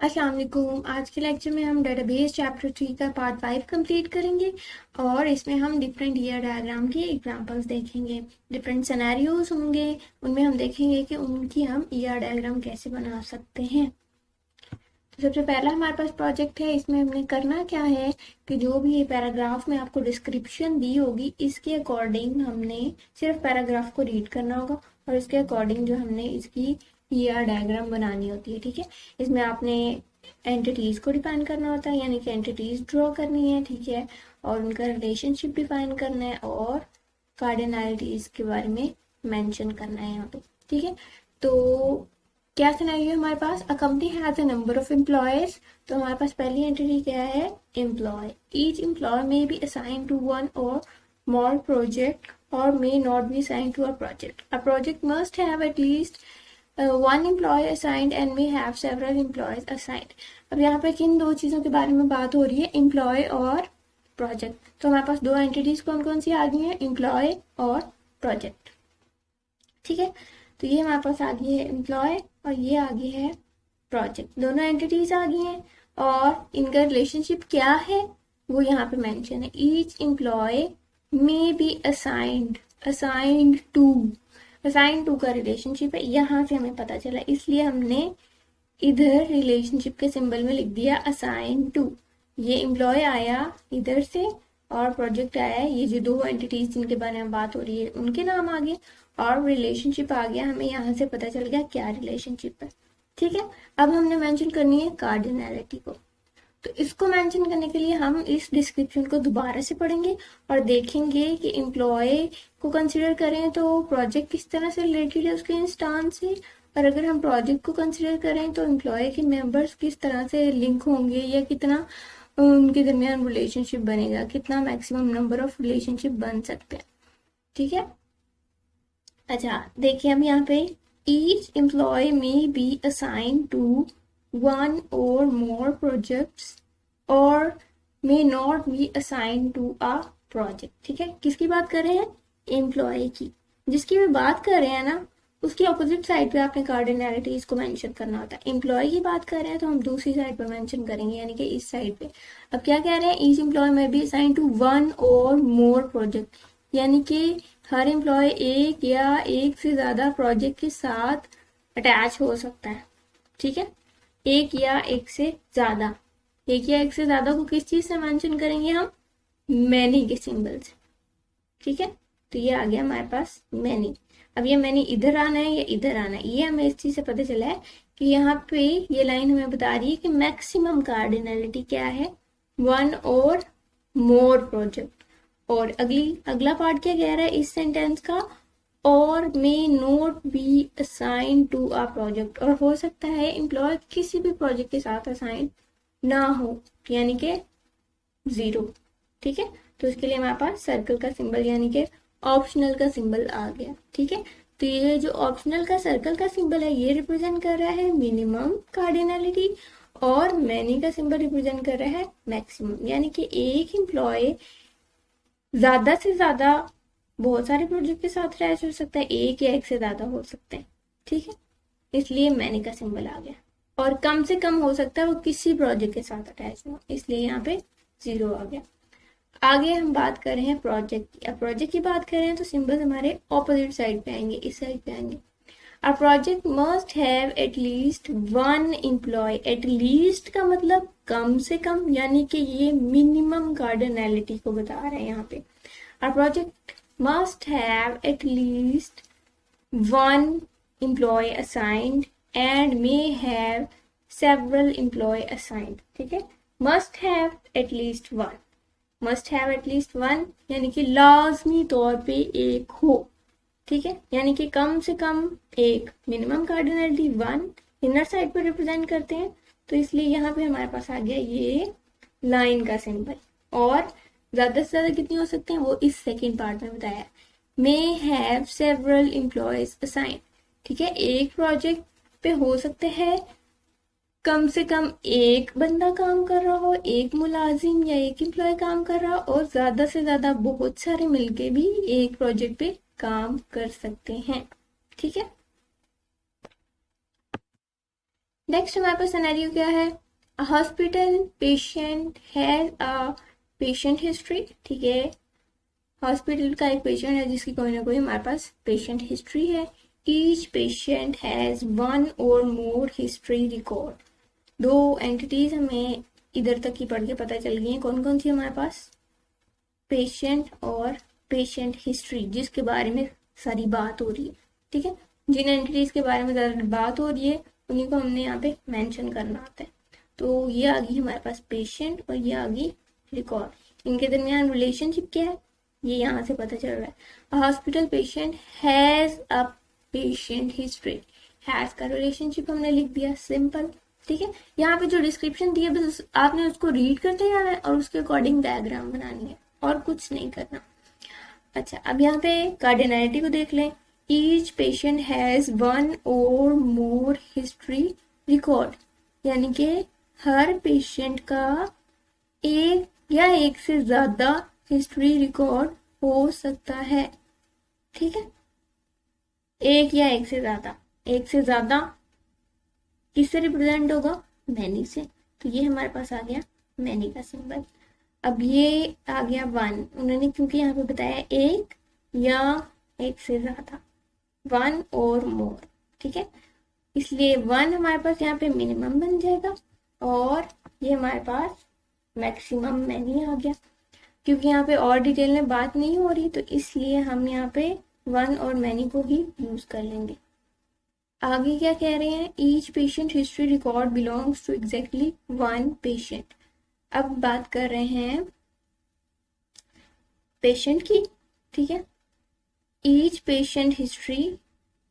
अस्सलाम वालेकुम। आज के लेक्चर में हम डेटाबेस चैप्टर 3 का पार्ट 5 कंप्लीट करेंगे और इसमें हम डिफरेंट ईयर डायग्राम के एग्जांपल्स देखेंगे। डिफरेंट सिनेरियोज होंगे, उनमें हम देखेंगे कि उनकी हम ईयर डायग्राम कैसे बना सकते हैं। तो सबसे पहला हमारे पास प्रोजेक्ट है। इसमें हमने करना क्या है कि जो भी ये पैराग्राफ में आपको डिस्क्रिप्शन दी होगी इसके अकॉर्डिंग हमने सिर्फ पैराग्राफ को रीड करना होगा और इसके अकॉर्डिंग जो हमने इसकी ईआर डायग्राम बनानी होती है। ठीक है, इसमें आपने एंटिटीज को डिफाइन करना होता है, यानी कि एंटिटीज ड्रॉ करनी है। ठीक है, और उनका रिलेशनशिप डिफाइन करना है और कार्डिनलिटीज के बारे में मेंशन करना है यहाँ पे। ठीक है, तो क्या सिनेरियो है हमारे पास? A company has a number of employees. तो हमारे पास पहली एंटिटी क्या है? Employee. Each employee may be assign to one और more project or may not be assign to a project. A project must have at least one employee assigned and may have several employees assigned. अब यहाँ पे किन दो चीज़ों के बारे में बात हो रही है? एम्प्लॉय और प्रोजेक्ट। तो हमारे पास दो एंटिटीज कौन कौन सी आ गई हैं? एम्प्लॉय और प्रोजेक्ट। ठीक है, तो ये हमारे पास आ गई है एम्प्लॉय और ये आ गई है प्रोजेक्ट। दोनों एंटिटीज आ गई हैं और इनका रिलेशनशिप क्या है वो यहाँ पे मेंशन है। Each employee may be assigned, assigned to, assigned to का रिलेशनशिप है, यहाँ से हमें पता चला, इसलिए हमने इधर रिलेशनशिप के सिंबल में लिख दिया असाइन टू। ये एम्प्लॉय आया इधर से और प्रोजेक्ट आया है, ये जो दो एंटिटीज जिनके बारे में बात हो रही है उनके नाम आ गए और रिलेशनशिप आ गया। हमें यहाँ से पता चल गया क्या रिलेशनशिप है। ठीक है, अब हमने मेंशन करनी है कार्डिनलिटी को। तो इसको मेंशन करने के लिए हम इस डिस्क्रिप्शन को दोबारा से पढ़ेंगे और देखेंगे कि एम्प्लॉय को कंसिडर करें तो प्रोजेक्ट किस तरह से रिलेटेड है उसके इंस्टांस से, और अगर हम प्रोजेक्ट को कंसिडर करें तो एम्प्लॉय के मेंबर्स किस तरह से लिंक होंगे या कितना उनके दरमियान रिलेशनशिप बनेगा, कितना मैक्सिमम नंबर ऑफ रिलेशनशिप बन सकते हैं। ठीक है, अच्छा देखिए हम यहाँ पे each employee may be assign to one और मोर प्रोजेक्ट्स और may not be assign to a project. ठीक है, किसकी बात कर रहे हैं? एम्प्लॉय की। जिसकी भी बात कर रहे हैं ना उसकी अपोजिट साइड पे आपने कार्डिनलिटीज को मेंशन करना होता है। एम्प्लॉय की बात कर रहे हैं तो हम दूसरी साइड पे मेंशन करेंगे, यानी कि इस साइड पे। अब क्या कह रहे हैं? Each employee may be assign to one और मोर प्रोजेक्ट, यानी कि हर एम्प्लॉय एक या एक से ज्यादा प्रोजेक्ट के साथ अटैच हो सकता है। ठीक है, एक या एक से ज्यादा, एक या एक से ज्यादा को किस चीज से मेंशन करेंगे हम? मैनी के सिंबल से। ठीक है, तो ये आ गया हमारे पास मैनी। अब ये मैनी इधर आना है या इधर आना है, ये हमें इस चीज से पता चला है कि यहाँ पे ये लाइन हमें बता रही है कि मैक्सिमम कार्डिनलिटी क्या है? वन और मोर प्रोजेक्ट। और अगला पार्ट क्या कह रहा है इस सेंटेंस का? Or may not be assign to a project, और हो सकता है एम्प्लॉय किसी भी प्रोजेक्ट के साथ असाइन ना हो, यानी कि जीरो। ठीक है, तो इसके लिए हमारे पास सर्कल का सिंबल यानी कि ऑप्शनल का सिंबल आ गया। ठीक है, तो ये जो ऑप्शनल का सर्कल का सिंबल है ये रिप्रेजेंट कर रहा है मिनिमम कार्डिनलिटी और मैनी का सिंबल रिप्रेजेंट कर रहा है मैक्सिमम, यानी कि एक एम्प्लॉय ज्यादा से ज्यादा बहुत सारे प्रोजेक्ट के साथ अटैच हो सकता है, एक या एक से ज्यादा हो सकते हैं। ठीक है, इसलिए मैनी का सिंबल आ गया। और कम से कम हो सकता है वो किसी प्रोजेक्ट के साथ अटैच हो, इसलिए यहाँ पे जीरो आ गया। आगे हम बात कर रहे हैं प्रोजेक्ट की। अब प्रोजेक्ट की बात करें तो सिंबल हमारे ऑपोजिट साइड पे आएंगे, इस साइड पे आएंगे। A project must have at least one employee. At least का मतलब कम से कम, यानी कि ये मिनिमम कार्डिनलिटी को बता रहे हैं यहाँ पे। अ project must have at least one employee assigned and may have several employee assigned। ठीक है, must have at least one, must have at least one यानी कि लाजमी तौर पे एक हो। ठीक है, यानी कि कम से कम एक, minimum cardinality one, inner side पर रिप्रेजेंट करते हैं, तो इसलिए यहाँ पे हमारे पास आ गया ये लाइन का सिंबल। और ज्यादा से ज्यादा कितने हो सकते हैं वो इस सेकेंड पार्ट में बताया। मे हैव सेवरल एम्प्लॉयज असाइन। ठीक है, एक प्रोजेक्ट पे हो सकते हैं कम से कम एक बंदा काम कर रहा हो, एक मुलाजिम या एक एम्प्लॉय काम कर रहा हो, और ज्यादा से ज्यादा बहुत सारे मिलके भी एक प्रोजेक्ट पे काम कर सकते हैं। ठीक है, नेक्स्ट हमारे पास सिनेरियो क्या है, hospital patient has a patient history, ठीक है, हॉस्पिटल का एक पेशेंट है जिसकी कोई ना कोई हमारे पास पेशेंट हिस्ट्री है। ईच पेशेंट हैज वन और मोर हिस्ट्री रिकॉर्ड। दो एंटिटीज हमें इधर तक की पढ़ के पता चल गई हैं, कौन कौन सी हमारे पास, पेशेंट और पेशेंट हिस्ट्री, जिसके बारे में सारी बात हो रही है, ठीक है। जिन एंटिटीज के बारे में ज़्यादा बात हो रही है उन्हीं को हमने यहाँ पे मेंशन करना होता है। तो ये आ गई हमारे पास पेशेंट और ये आ गई रिकॉर्ड। इनके दरमियान रिलेशनशिप क्या है ये यहाँ से पता चल रहा है। Hospital patient has a patient history, has का रिलेशनशिप हमने लिख दिया, सिंपल, ठीक है। यहाँ पे जो डिस्क्रिप्शन दी है बस आपने उसको रीड करते जाना है और उसके अकॉर्डिंग डायग्राम बनानी है और कुछ नहीं करना। अच्छा, अब यहाँ पे कार्डिनैलिटी को देख लें। ईच पेशेंट हैज वन और मोर हिस्ट्री रिकॉर्ड, यानी कि हर पेशेंट का एक या एक से ज्यादा हिस्ट्री रिकॉर्ड हो सकता है, ठीक है। एक या एक से ज्यादा, एक से ज्यादा किससे रिप्रेजेंट होगा, मैनी से, तो ये हमारे पास आ गया मैनी का सिंबल। अब ये आ गया वन, उन्होंने क्योंकि यहाँ पे बताया एक या एक से ज्यादा, वन और मोर, ठीक है, इसलिए वन हमारे पास यहाँ पे मिनिमम बन जाएगा और ये हमारे पास मैक्सिमम मैनी आ गया। क्योंकि यहाँ पे और डिटेल में बात नहीं हो रही तो इसलिए हम यहाँ पे वन और मैनी को ही यूज कर लेंगे। आगे क्या कह रहे हैं, each patient history record belongs to exactly one patient. अब बात कर रहे हैं पेशेंट की, ठीक है। ईच पेशेंट हिस्ट्री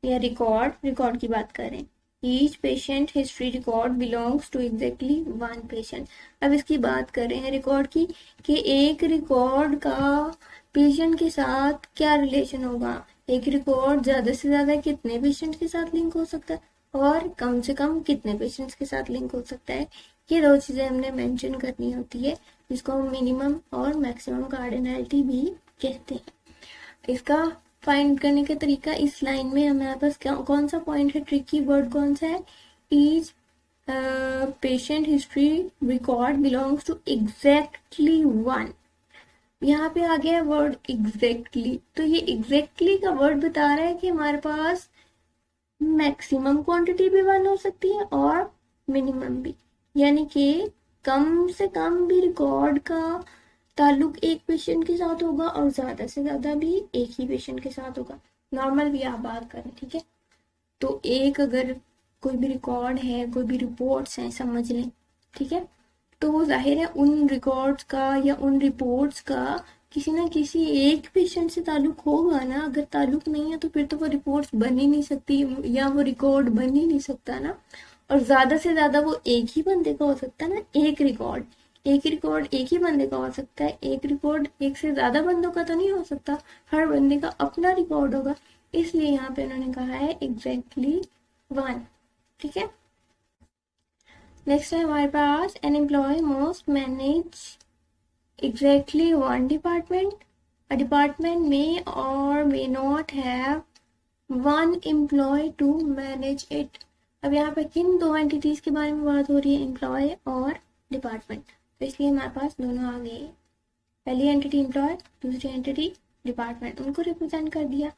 या रिकॉर्ड की बात करें, each patient history record belongs to exactly one patient. अब इसकी बात कर रहे हैं रिकॉर्ड की कि एक रिकॉर्ड का पेशेंट के साथ क्या रिलेशन होगा, एक रिकॉर्ड ज्यादा से ज्यादा कितने पेशेंट के साथ लिंक हो सकता है और कम से कम कितने पेशेंट्स के साथ लिंक हो सकता है। ये दो चीजें हमने मेंशन करनी होती है, जिसको हम मिनिमम और मैक्सिमम कार्डिनैलिटी भी कहते हैं। इसका फाइंड करने का तरीका इस लाइन में हमारे पास कौन सा पॉइंट है, ट्रिकी वर्ड कौन सा है, each patient history record belongs to exactly one. यहाँ पे आ गया वर्ड एग्जैक्टली, तो ये एग्जैक्टली का वर्ड बता रहा है कि हमारे पास मैक्सिमम क्वांटिटी भी वन हो सकती है और मिनिमम भी, यानी कि कम से कम भी रिकॉर्ड का ताल्लुक एक पेशेंट के साथ होगा और ज्यादा से ज्यादा भी एक ही पेशेंट के साथ होगा। नॉर्मल भी आप बात करें, ठीक है, तो एक अगर कोई भी रिकॉर्ड है, कोई भी रिपोर्ट्स हैं समझ लें, ठीक है, तो वो जाहिर है उन रिकॉर्ड्स का या उन रिपोर्ट्स का किसी ना किसी एक पेशेंट से ताल्लुक होगा ना। अगर ताल्लुक नहीं है तो फिर तो वो रिपोर्ट्स बन ही नहीं सकती या वो रिकॉर्ड बन ही नहीं सकता ना। और ज्यादा से ज्यादा वो एक ही बंदे का हो सकता है ना, एक रिकॉर्ड एक ही बंदे का हो सकता है, एक रिकॉर्ड एक से ज्यादा बंदों का तो नहीं हो सकता, हर बंदे का अपना रिकॉर्ड होगा। इसलिए यहाँ पे उन्होंने कहा है एग्जैक्टली वन, ठीक है। नेक्स्ट है हमारे पास an employee must manage exactly one department, a department में और may not have one employee to manage it. अब यहाँ पे किन दो एंटिटीज के बारे में बात हो रही है, एम्प्लॉय और डिपार्टमेंट, तो इसलिए हमारे पास दोनों आ गए, पहली एंटिटी एम्प्लॉय, दूसरी एंटिटी डिपार्टमेंट, उनको रिप्रेजेंट कर दिया।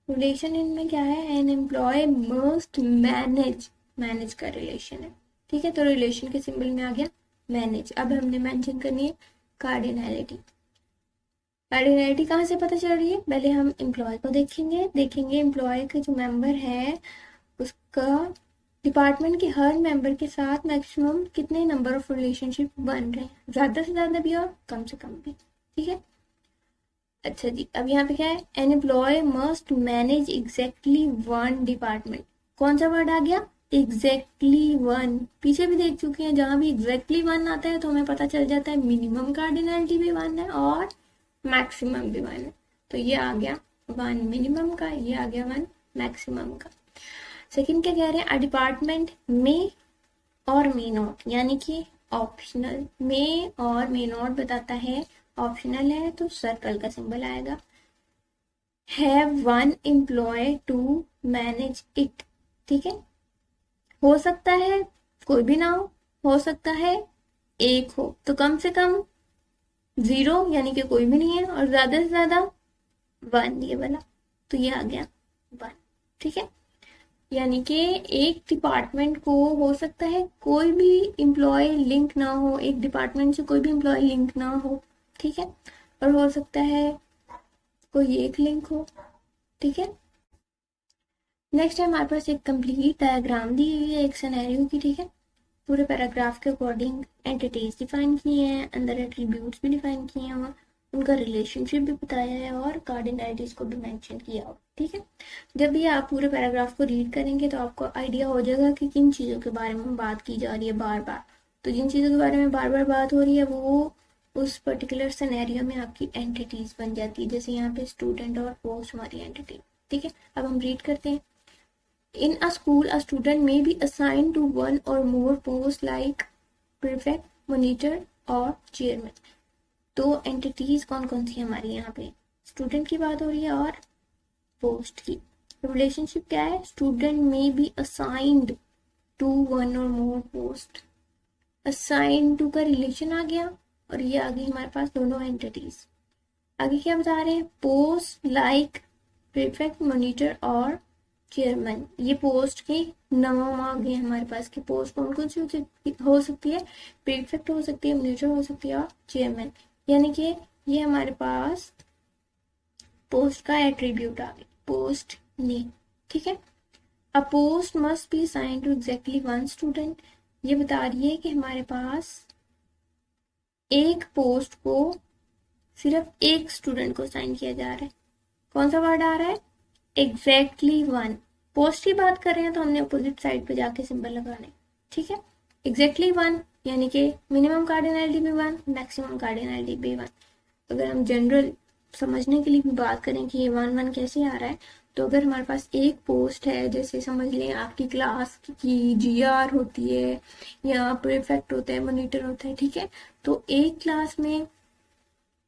रिलेशन इनमें क्या है, an employee must manage, manage का रिलेशन है, ठीक है, तो रिलेशन के सिंबल में आ गया मैनेज। अब हमने मेंशन करनी है कार्डिनैलिटी। कार्डिनैलिटी कहाँ से पता चल रही है, पहले हम एम्प्लॉय को देखेंगे एम्प्लॉय के जो मेंबर है उसका डिपार्टमेंट के हर मेंबर के साथ मैक्सिमम कितने नंबर ऑफ रिलेशनशिप बन रहे हैं, ज्यादा से ज्यादा भी और कम से कम भी, ठीक है। अच्छा जी, अब यहाँ पे क्या है, an employee must manage exactly one department. कौन सा वर्ड आ गया, एग्जैक्टली वन। पीछे भी देख चुके हैं, जहां भी एग्जैक्टली वन आता है तो हमें पता चल जाता है मिनिमम कार्डिनैलिटी भी वन है और मैक्सिमम भी वन है। तो ये आ गया वन मिनिमम का, ये आ गया वन मैक्सिमम का। सेकंड क्या कह रहे हैं, अ डिपार्टमेंट में और मे नॉट, यानी कि ऑप्शनल, में और मे नॉट बताता है, ऑप्शनल है तो सर्कल का सिंबल आएगा। Have one employee to manage it, ठीक है, हो सकता है कोई भी ना हो सकता है एक हो, तो कम से कम 0 यानी कि कोई भी नहीं है, और ज्यादा से ज्यादा 1 ये वाला, तो ये आ गया 1। ठीक है, यानी कि एक डिपार्टमेंट को हो सकता है कोई भी एम्प्लॉय लिंक ना हो, एक डिपार्टमेंट से कोई भी एम्प्लॉय लिंक ना हो। ठीक है, और हो सकता है कोई एक लिंक हो। ठीक है, नेक्स्ट है हमारे पास एक कंप्लीट डायग्राम दी हुई है एक सिनेरियो की। ठीक है, पूरे पैराग्राफ के अकॉर्डिंग एंटिटीज डिफाइन किए हैं, अंदर एट्रीब्यूट्स भी डिफाइन किए हैं, और उनका रिलेशनशिप भी बताया है, और कार्डिनलिटीज को भी मेंशन किया हो। ठीक है, जब भी आप पूरे पैराग्राफ को रीड करेंगे तो आपको आइडिया हो जाएगा कि किन चीज़ों के बारे में बात की जा रही है बार बार। तो जिन चीज़ों के बारे में बार बार बात हो रही है वो उस पर्टिकुलर सिनेरियो में आपकी एंटिटीज बन जाती है, जैसे यहाँ पे स्टूडेंट और पोस्ट हमारी एंटिटी। ठीक है, अब हम रीड करते हैं। In a school, a student may be assigned to one or more posts like prefect, monitor और chairman। तो एंटिटीज कौन कौन सी हमारी यहाँ पे, स्टूडेंट की बात हो रही है और पोस्ट की। रिलेशनशिप क्या है, स्टूडेंट में बी असाइंड टू वन और मोर पोस्ट। असाइन टू का रिलेशन आ गया, और ये आ गई हमारे पास दोनों एंटिटीज। आगे क्या बता रहे हैं, पोस्ट लाइक प्रीफेक्ट, मॉनिटर और चेयरमैन। ये पोस्ट के नाम आ गए हमारे पास कि पोस्ट कौन कौन सी हो सकती है, प्रीफेक्ट हो सकती है, मॉनिटर हो सकती है और चेयरमैन। यानी कि ये हमारे पास पोस्ट का एट्रीब्यूट आ गया, पोस्ट नेम। ठीक है, a post must be assigned to exactly one student. ये बता रही है कि हमारे पास एक पोस्ट को सिर्फ एक स्टूडेंट को असाइन किया जा रहा है। कौन सा वर्ड आ रहा है, एग्जैक्टली वन। पोस्ट की बात कर रहे हैं तो हमने अपोजिट साइड पे जाके सिंबल लगाने। ठीक है, एग्जैक्टली वन यानी कि मिनिमम कार्डिनलिटी भी 1, मैक्सिमम कार्डिनलिटी भी 1। अगर हम जनरल समझने के लिए भी बात करें कि ये 1 1 कैसे आ रहा है, तो अगर हमारे पास एक पोस्ट है, जैसे समझ लें आपकी क्लास की GR होती है या प्रीफेक्ट होता है, मॉनिटर होता है। ठीक है, तो एक क्लास में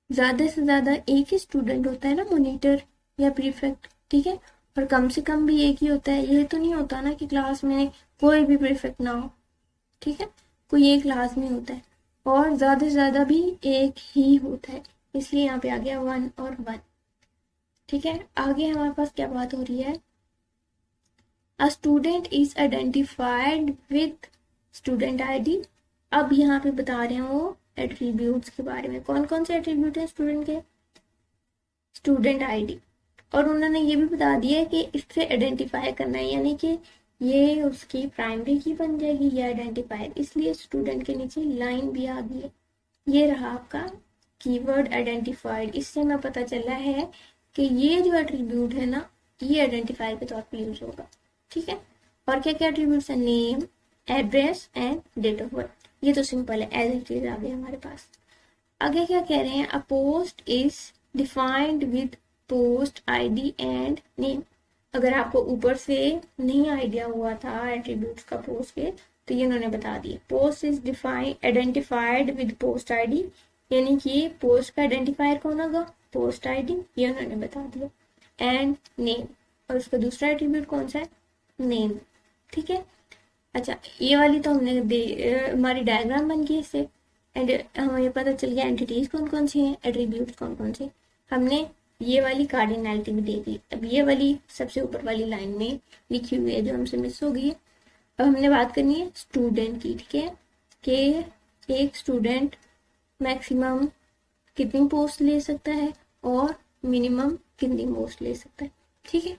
ज्यादा से ज्यादा एक ही स्टूडेंट होता है ना, मॉनिटर या प्रीफेक्ट। ठीक है, और कम से कम भी एक ही होता है। ये तो नहीं होता ना कि क्लास में कोई भी प्रीफेक्ट ना हो। ठीक है, कोई एक क्लास में होता है, और ज्यादा से ज्यादा भी एक ही होता है, इसलिए यहाँ पे आ गया 1 और 1। ठीक है, आगे हमारे पास क्या बात हो रही है, a student is identified with student ID। अब यहाँ पे बता रहे हैं वो एट्रीब्यूट्स के बारे में, कौन कौन से एट्रीब्यूट है स्टूडेंट के, स्टूडेंट ID। और उन्होंने ये भी बता दिया है कि इससे आइडेंटिफाई करना है, यानी कि ये उसकी प्राइमरी की बन जाएगी, ये आइडेंटिफायर, इसलिए स्टूडेंट के नीचे लाइन भी आ गई है। ये रहा आपका कीवर्ड आइडेंटिफाइड। इससे हमें पता चला है कि ये जो एट्रीब्यूट है ना, ये आइडेंटिफायर के तौर पर यूज होगा। ठीक है, और क्या क्या एट्रीब्यूट्स है, name, address and date of birth. ये तो सिंपल है, एज इट इज आ गया हमारे पास। आगे क्या कह रहे हैं, अ post is defined with post ID and name. अगर आपको ऊपर से नहीं आइडिया हुआ था एट्रीब्यूट्स का पोस्ट के, तो ये उन्होंने बता दिया, post is defined identified with post ID, यानी कि पोस्ट का आइडेंटिफायर कौन होगा, पोस्ट ID, ये उन्होंने बता दिया, एंड नेम, और उसका दूसरा एट्रीब्यूट कौन सा है, नेम। ठीक है, अच्छा ये वाली तो हमने हमारी डायग्राम बन गई इससे, एंड हमें पता चल गया एंटिटीज कौन कौन सी हैं, एट्रीब्यूट्स कौन कौन से। हमने ये वाली कार्डिनलिटी भी दे दी। अब ये वाली सबसे ऊपर वाली लाइन में लिखी हुई है जो हमसे मिस हो गई है। अब हमने बात करनी है स्टूडेंट की। ठीक है, कि एक स्टूडेंट मैक्सिमम कितनी पोस्ट ले सकता है और मिनिमम कितनी पोस्ट ले सकता है। ठीक है,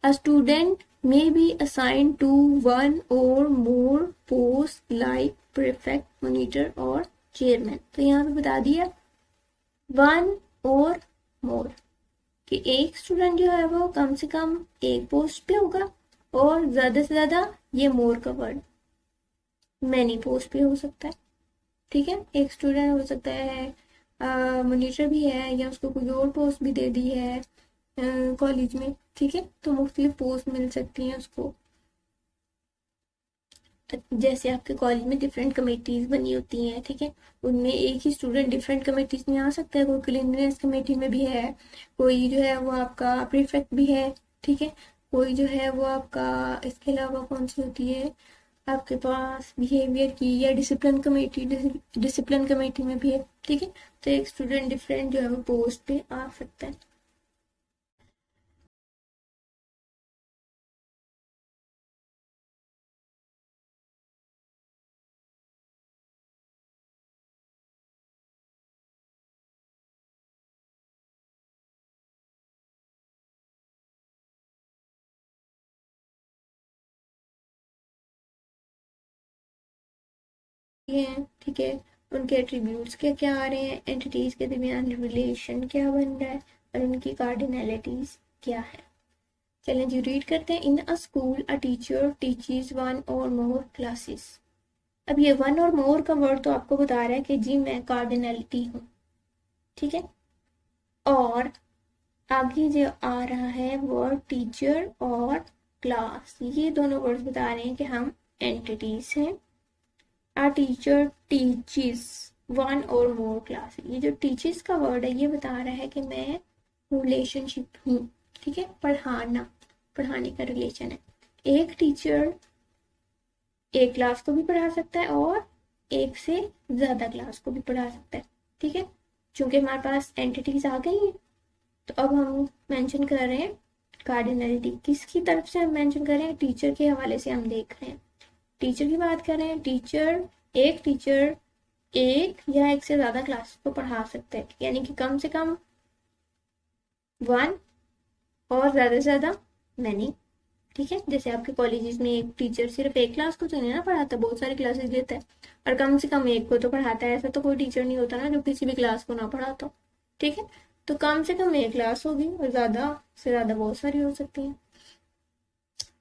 a student may be assigned to one or more posts like prefect, monitor और chairman। तो यहाँ पे बता दिया 1 और more कि एक स्टूडेंट जो है वो कम से कम एक पोस्ट पे होगा, और ज्यादा से ज्यादा ये मोर का वर्ड मैनी पोस्ट पे हो सकता है। ठीक है, एक स्टूडेंट हो सकता है मॉनिटर भी है, या उसको कोई और पोस्ट भी दे दी है कॉलेज में। ठीक है, तो मुख्तलिफ पोस्ट मिल सकती हैं उसको, जैसे आपके कॉलेज में डिफरेंट कमेटीज बनी होती हैं। ठीक है, उनमें एक ही स्टूडेंट डिफरेंट कमेटीज में आ सकता है, कोई क्लीनलीनेस कमेटी में भी है, कोई जो है वो आपका प्रीफेक्ट भी है। ठीक है, कोई जो है वो आपका, इसके अलावा कौन सी होती है, आपके पास बिहेवियर की या डिसिप्लिन कमेटी में भी है, ठीक है। तो एक स्टूडेंट डिफरेंट जो है वो पोस्ट पे आ सकता है। ये हैं, ठीक है। उनके एट्रीब्यूट्स क्या क्या आ रहे हैं, एंटिटीज के दरमियान रिलेशन क्या बन रहा है, और उनकी कार्डिनलिटीज क्या है। चलें जी रीड करते हैं। In a school a teacher teaches one और मोर क्लासेस। अब ये वन और मोर का वर्ड तो आपको बता रहा है कि जी मैं कार्डिनलिटी हूँ, ठीक है। और आगे जो आ रहा है वर्ड टीचर और क्लास, ये दोनों वर्ड्स बता रहे हैं कि हम एंटिटीज हैं। आ टीचर टीचिस वन और मोर क्लास, ये जो टीचिस का वर्ड है ये बता रहा है कि मैं रिलेशनशिप हूँ, ठीक है। पढ़ाना, पढ़ाने का रिलेशन है। एक टीचर एक क्लास को भी पढ़ा सकता है और एक से ज्यादा क्लास को भी पढ़ा सकता है, ठीक है। चूंकि हमारे पास एंटिटीज आ गई हैं तो अब हम मेंशन कर रहे हैं कार्डिनलिटी। किसकी तरफ से हम मेंशन कर रहे हैं, टीचर के हवाले से हम देख रहे हैं। टीचर की बात कर रहे हैं। टीचर एक या एक से ज्यादा क्लास को पढ़ा सकते हैं, यानी कि कम से कम वन और ज्यादा से ज्यादा मैनी, ठीक है। जैसे आपके कॉलेजेस में एक टीचर सिर्फ एक क्लास को तो नहीं ना पढ़ाता, बहुत सारी क्लासेस लेता है और कम से कम एक को तो पढ़ाता है। ऐसा तो कोई टीचर नहीं होता ना जो किसी भी क्लास को ना पढ़ाता हो, ठीक है। तो कम से कम एक क्लास होगी और ज्यादा से ज्यादा बहुत सारी हो सकती है।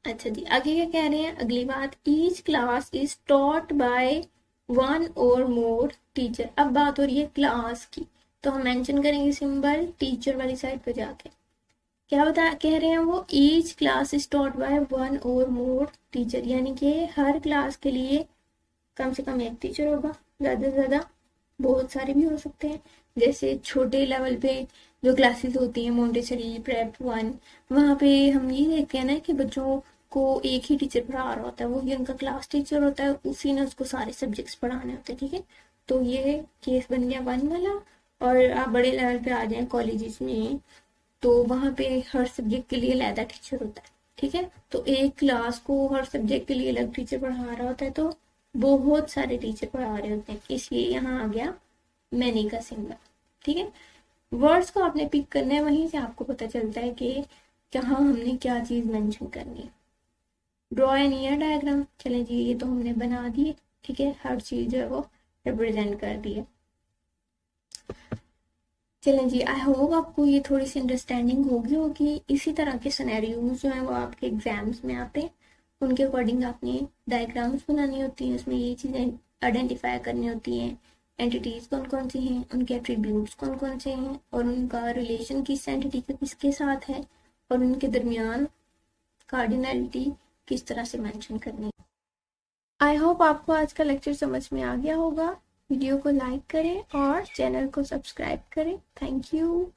अच्छा जी, आगे क्या कह रहे हैं, अगली बात, each class is taught by one और मोर टीचर। अब बात हो रही है क्लास की, तो हम मेंशन करेंगे सिंबल टीचर वाली साइड पे जाके। क्या बता कह रहे हैं वो, each class is taught by one और मोर टीचर, यानी कि हर क्लास के लिए कम से कम एक टीचर होगा, ज्यादा से ज्यादा बहुत सारे भी हो सकते हैं। जैसे छोटे लेवल पे जो क्लासेस होती हैं मोंटेसरी प्रेप वन, वहाँ पे हम ये देखते हैं ना कि बच्चों को एक ही टीचर पढ़ा रहा होता है, वही उनका क्लास टीचर होता है, उसी ने उसको सारे सब्जेक्ट्स पढ़ाने होते हैं, ठीक है। तो ये केस बन गया वन वाला। और आप बड़े लेवल पे आ जाए कॉलेजेस में, तो वहाँ पे हर सब्जेक्ट के लिए अलग टीचर होता है, ठीक है। तो एक क्लास को हर सब्जेक्ट के लिए अलग टीचर पढ़ा रहा होता है, तो बहुत सारे टीचर पढ़ा रहे होते हैं, इसलिए यहाँ आ गया मैनी का सिंबल, ठीक है। वर्ड्स को आपने पिक करना है, वहीं से आपको पता चलता है कि कहाँ हमने क्या चीज मेंशन करनी है। ड्रॉ एन ईयर डायग्राम, चले जी ये तो हमने बना दिए, ठीक है। हर चीज जो है वो रिप्रेजेंट कर दी है। चलें जी, आई होप आपको ये थोड़ी सी अंडरस्टैंडिंग होगी होगी। इसी तरह के सिनेरियोज जो हैं वो आपके एग्जाम्स में आते हैं, उनके अकॉर्डिंग आपने डायग्राम्स बनानी होती हैं, उसमें ये चीज़ें आइडेंटिफाई करनी होती हैं, एंटिटीज कौन कौन सी हैं, उनके एट्रीब्यूट्स कौन कौन से हैं, और उनका रिलेशन किस एंटिटी का किसके साथ है, और उनके दरमियान कार्डिनलिटी किस तरह से मेंशन करनी है। आई होप आपको आज का लेक्चर समझ में आ गया होगा। वीडियो को लाइक करें और चैनल को सब्सक्राइब करें। Thank you.